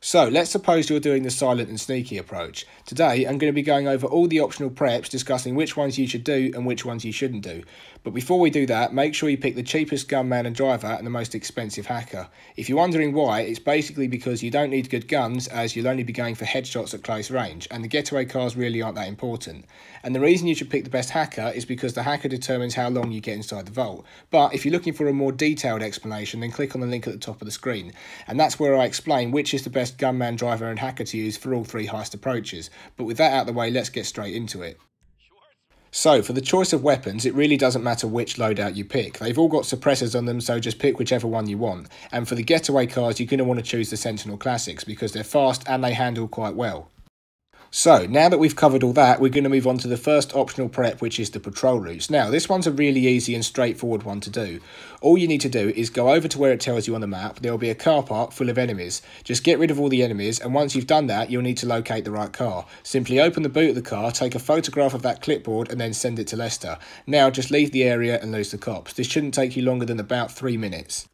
So let's suppose you're doing the silent and sneaky approach. Today I'm going to be going over all the optional preps, discussing which ones you should do and which ones you shouldn't do. But before we do that, make sure you pick the cheapest gunman and driver and the most expensive hacker. If you're wondering why, it's basically because you don't need good guns, as you'll only be going for headshots at close range, and the getaway cars really aren't that important. And the reason you should pick the best hacker is because the hacker determines how long you get inside the vault. But if you're looking for a more detailed explanation, then click on the link at the top of the screen. And that's where I explain which is the best gunman, driver and hacker to use for all three heist approaches. But with that out of the way, let's get straight into it. So, for the choice of weapons, it really doesn't matter which loadout you pick. They've all got suppressors on them, so just pick whichever one you want. And for the getaway cars, you're going to want to choose the Sentinel Classics because they're fast and they handle quite well. So, now that we've covered all that, we're going to move on to the first optional prep, which is the patrol routes. Now, this one's a really easy and straightforward one to do. All you need to do is go over to where it tells you on the map. There will be a car park full of enemies. Just get rid of all the enemies, and once you've done that, you'll need to locate the right car. Simply open the boot of the car, take a photograph of that clipboard, and then send it to Lester. Now, just leave the area and lose the cops. This shouldn't take you longer than about 3 minutes.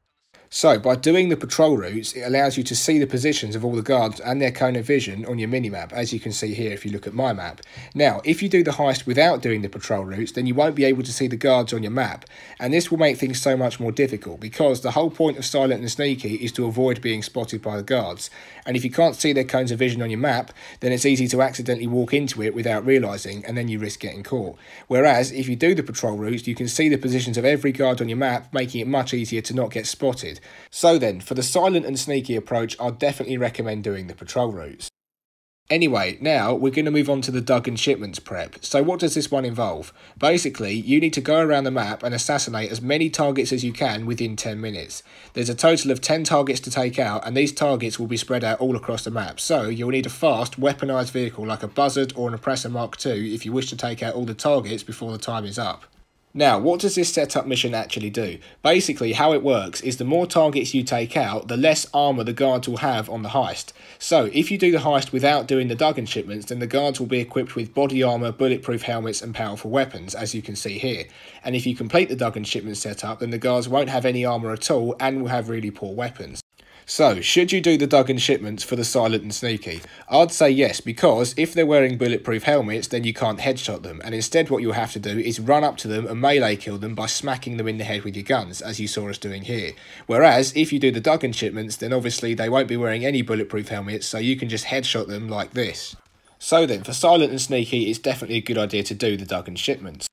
So, by doing the patrol routes, it allows you to see the positions of all the guards and their cone of vision on your minimap, as you can see here if you look at my map. Now, if you do the heist without doing the patrol routes, then you won't be able to see the guards on your map, and this will make things so much more difficult, because the whole point of silent and sneaky is to avoid being spotted by the guards, and if you can't see their cones of vision on your map, then it's easy to accidentally walk into it without realising, and then you risk getting caught. Whereas, if you do the patrol routes, you can see the positions of every guard on your map, making it much easier to not get spotted. So then, for the silent and sneaky approach, I'd definitely recommend doing the patrol routes. Anyway, now we're going to move on to the Dug and Shipments prep. So what does this one involve? Basically, you need to go around the map and assassinate as many targets as you can within 10 minutes. There's a total of 10 targets to take out, and these targets will be spread out all across the map. So you'll need a fast, weaponised vehicle like a Buzzard or an Oppressor Mark II if you wish to take out all the targets before the time is up. Now, what does this setup mission actually do? Basically, how it works is the more targets you take out, the less armour the guards will have on the heist. So, if you do the heist without doing the Dug and Shipments, then the guards will be equipped with body armour, bulletproof helmets and powerful weapons, as you can see here. And if you complete the Dug and Shipments setup, then the guards won't have any armour at all and will have really poor weapons. So, should you do the Dug and Shipments for the silent and sneaky? I'd say yes, because if they're wearing bulletproof helmets, then you can't headshot them, and instead what you'll have to do is run up to them and melee kill them by smacking them in the head with your guns, as you saw us doing here. Whereas, if you do the Dug and Shipments, then obviously they won't be wearing any bulletproof helmets, so you can just headshot them like this. So then, for silent and sneaky, it's definitely a good idea to do the Dug and Shipments.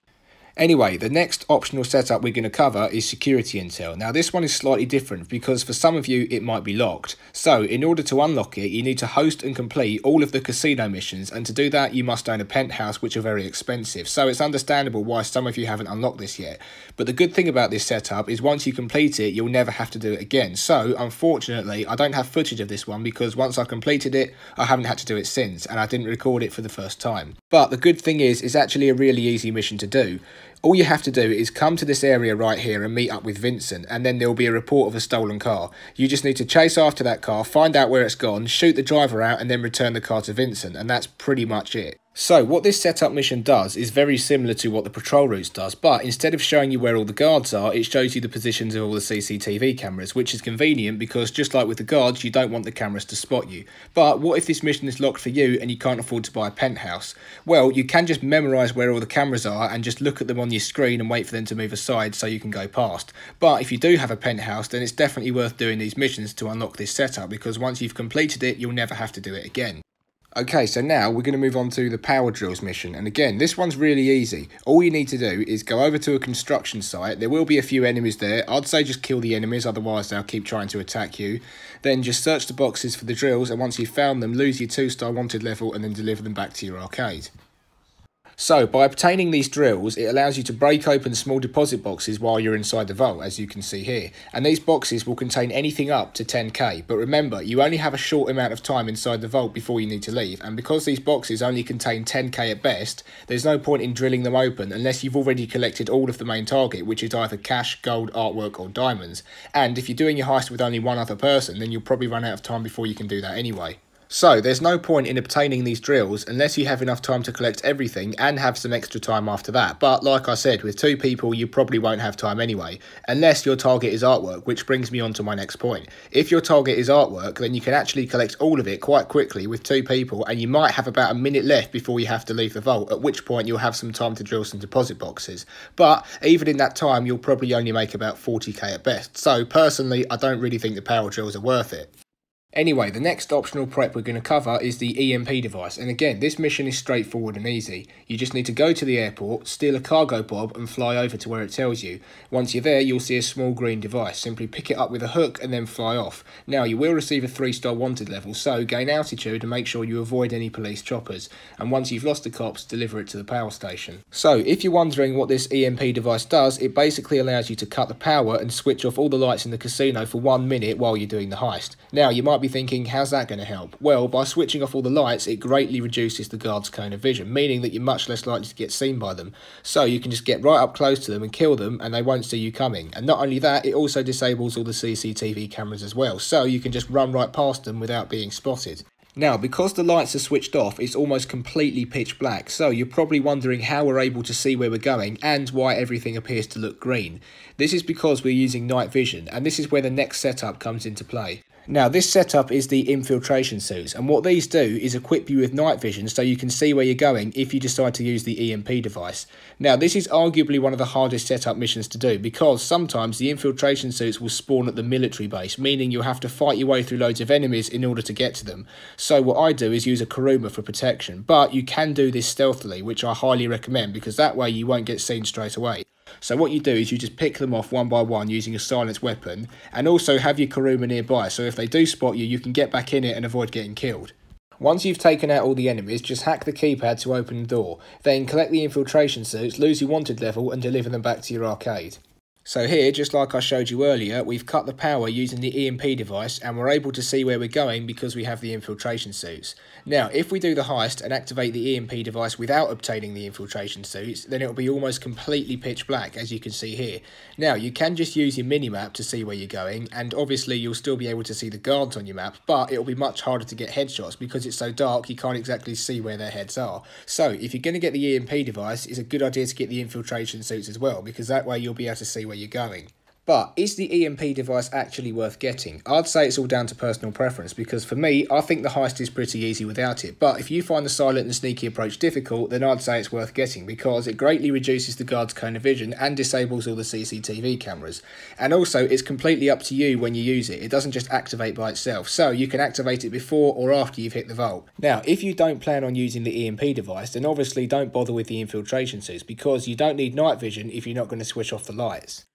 Anyway, the next optional setup we're going to cover is security intel. Now this one is slightly different because for some of you it might be locked. So in order to unlock it, you need to host and complete all of the casino missions, and to do that you must own a penthouse, which are very expensive. So it's understandable why some of you haven't unlocked this yet. But the good thing about this setup is once you complete it, you'll never have to do it again. So unfortunately, I don't have footage of this one because once I completed it, I haven't had to do it since, and I didn't record it for the first time. But the good thing is, it's actually a really easy mission to do. All you have to do is come to this area right here and meet up with Vincent, and then there will be a report of a stolen car. You just need to chase after that car, find out where it's gone, shoot the driver out, and then return the car to Vincent, and that's pretty much it. So what this setup mission does is very similar to what the patrol routes does, but instead of showing you where all the guards are, it shows you the positions of all the CCTV cameras, which is convenient because just like with the guards, you don't want the cameras to spot you. But what if this mission is locked for you and you can't afford to buy a penthouse? Well, you can just memorise where all the cameras are and just look at them on your screen and wait for them to move aside so you can go past. But if you do have a penthouse, then it's definitely worth doing these missions to unlock this setup, because once you've completed it, you'll never have to do it again. Okay, so now we're going to move on to the power drills mission, and again, this one's really easy. All you need to do is go over to a construction site. There will be a few enemies there. I'd say just kill the enemies, otherwise they'll keep trying to attack you. Then just search the boxes for the drills, and once you've found them, lose your 2-star wanted level and then deliver them back to your arcade. So, by obtaining these drills, it allows you to break open small deposit boxes while you're inside the vault, as you can see here. And these boxes will contain anything up to 10k, but remember, you only have a short amount of time inside the vault before you need to leave, and because these boxes only contain 10k at best, there's no point in drilling them open unless you've already collected all of the main target, which is either cash, gold, artwork or diamonds. And if you're doing your heist with only one other person, then you'll probably run out of time before you can do that anyway. So there's no point in obtaining these drills unless you have enough time to collect everything and have some extra time after that. But like I said, with 2 people you probably won't have time anyway, unless your target is artwork, which brings me on to my next point. If your target is artwork, then you can actually collect all of it quite quickly with 2 people, and you might have about a minute left before you have to leave the vault, at which point you'll have some time to drill some deposit boxes. But even in that time you'll probably only make about 40k at best. So personally, I don't really think the power drills are worth it. Anyway, the next optional prep we're going to cover is the EMP device, and again, this mission is straightforward and easy. You just need to go to the airport, steal a cargo bob and fly over to where it tells you. Once you're there, you'll see a small green device. Simply pick it up with a hook and then fly off. Now, you will receive a 3-star wanted level, so gain altitude and make sure you avoid any police choppers. And once you've lost the cops, deliver it to the power station. So, if you're wondering what this EMP device does, it basically allows you to cut the power and switch off all the lights in the casino for 1 minute while you're doing the heist. Now, you might be thinking, how's that going to help? Well, by switching off all the lights, it greatly reduces the guard's cone of vision, meaning that you're much less likely to get seen by them. So you can just get right up close to them and kill them, and they won't see you coming. And not only that, it also disables all the CCTV cameras as well, so you can just run right past them without being spotted. Now, because the lights are switched off, it's almost completely pitch black, so you're probably wondering how we're able to see where we're going and why everything appears to look green. This is because we're using night vision, and this is where the next setup comes into play. Now, this setup is the Infiltration Suits, and what these do is equip you with night vision so you can see where you're going if you decide to use the EMP device. Now, this is arguably one of the hardest setup missions to do because sometimes the Infiltration Suits will spawn at the military base, meaning you'll have to fight your way through loads of enemies in order to get to them. So what I do is use a Kuruma for protection, but you can do this stealthily, which I highly recommend because that way you won't get seen straight away. So what you do is you just pick them off one by one using a silenced weapon, and also have your Kuruma nearby, so if they do spot you, you can get back in it and avoid getting killed. Once you've taken out all the enemies, just hack the keypad to open the door, then collect the Infiltration Suits, lose your wanted level and deliver them back to your arcade. So here, just like I showed you earlier, we've cut the power using the EMP device and we're able to see where we're going because we have the Infiltration Suits. Now, if we do the heist and activate the EMP device without obtaining the Infiltration Suits, then it'll be almost completely pitch black, as you can see here. Now, you can just use your minimap to see where you're going, and obviously you'll still be able to see the guards on your map, but it'll be much harder to get headshots because it's so dark you can't exactly see where their heads are. So, if you're going to get the EMP device, it's a good idea to get the Infiltration Suits as well, because that way you'll be able to see where you're going. But is the EMP device actually worth getting? I'd say it's all down to personal preference, because for me, I think the heist is pretty easy without it. But if you find the silent and sneaky approach difficult, then I'd say it's worth getting, because it greatly reduces the guard's cone of vision and disables all the CCTV cameras. And also, it's completely up to you when you use it. It doesn't just activate by itself, so you can activate it before or after you've hit the vault. Now, if you don't plan on using the EMP device, then obviously don't bother with the Infiltration Suits, because you don't need night vision if you're not going to switch off the lights.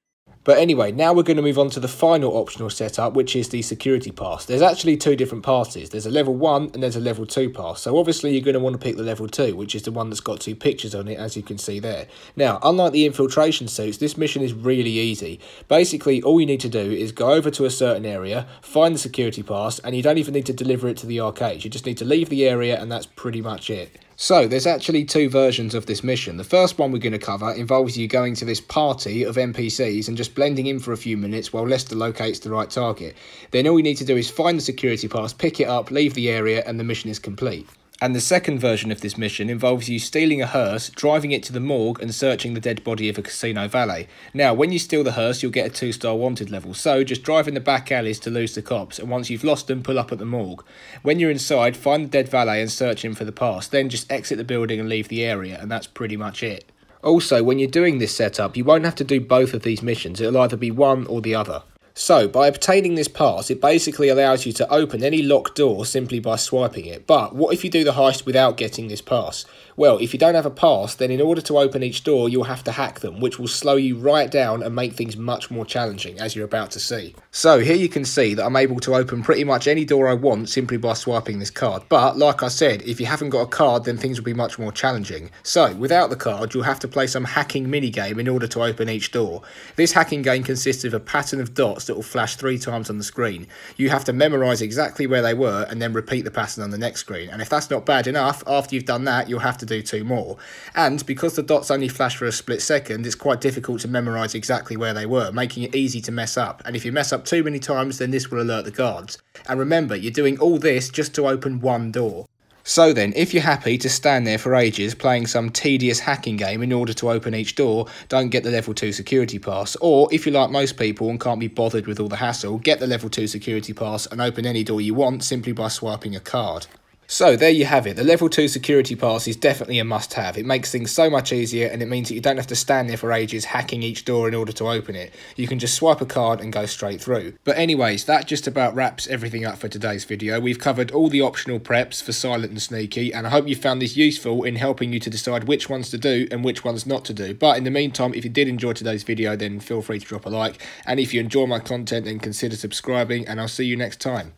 But anyway, now we're going to move on to the final optional setup, which is the security pass. There's actually 2 different passes. There's a level 1 and there's a level 2 pass. So obviously you're going to want to pick the level 2, which is the one that's got 2 pictures on it, as you can see there. Now, unlike the Infiltration Suits, this mission is really easy. Basically, all you need to do is go over to a certain area, find the security pass, and you don't even need to deliver it to the arcade. You just need to leave the area, and that's pretty much it. So, there's actually 2 versions of this mission. The first one we're going to cover involves you going to this party of NPCs and just blending in for a few minutes while Lester locates the right target. Then all you need to do is find the security pass, pick it up, leave the area, and the mission is complete. And the second version of this mission involves you stealing a hearse, driving it to the morgue and searching the dead body of a casino valet. Now, when you steal the hearse, you'll get a 2-star wanted level, so just drive in the back alleys to lose the cops, and once you've lost them, pull up at the morgue. When you're inside, find the dead valet and search him for the pass, then just exit the building and leave the area, and that's pretty much it. Also, when you're doing this setup, you won't have to do both of these missions, it'll either be one or the other. So, by obtaining this pass, it basically allows you to open any locked door simply by swiping it. But what if you do the heist without getting this pass? Well, if you don't have a pass, then in order to open each door, you'll have to hack them, which will slow you right down and make things much more challenging, as you're about to see. So, here you can see that I'm able to open pretty much any door I want simply by swiping this card. But, like I said, if you haven't got a card, then things will be much more challenging. So, without the card, you'll have to play some hacking minigame in order to open each door. This hacking game consists of a pattern of dots dots that will flash 3 times on the screen. You have to memorise exactly where they were and then repeat the pattern on the next screen. And if that's not bad enough, after you've done that, you'll have to do 2 more. And because the dots only flash for a split second, it's quite difficult to memorise exactly where they were, making it easy to mess up. And if you mess up too many times, then this will alert the guards. And remember, you're doing all this just to open one door. So then, if you're happy to stand there for ages playing some tedious hacking game in order to open each door, don't get the level 2 security pass. Or, if you're like most people and can't be bothered with all the hassle, get the level 2 security pass and open any door you want simply by swiping a card. So there you have it. The level 2 security pass is definitely a must-have. It makes things so much easier, and it means that you don't have to stand there for ages hacking each door in order to open it. You can just swipe a card and go straight through. But anyways, that just about wraps everything up for today's video. We've covered all the optional preps for silent and sneaky, and I hope you found this useful in helping you to decide which ones to do and which ones not to do. But in the meantime, if you did enjoy today's video, then feel free to drop a like, and if you enjoy my content, then consider subscribing, and I'll see you next time.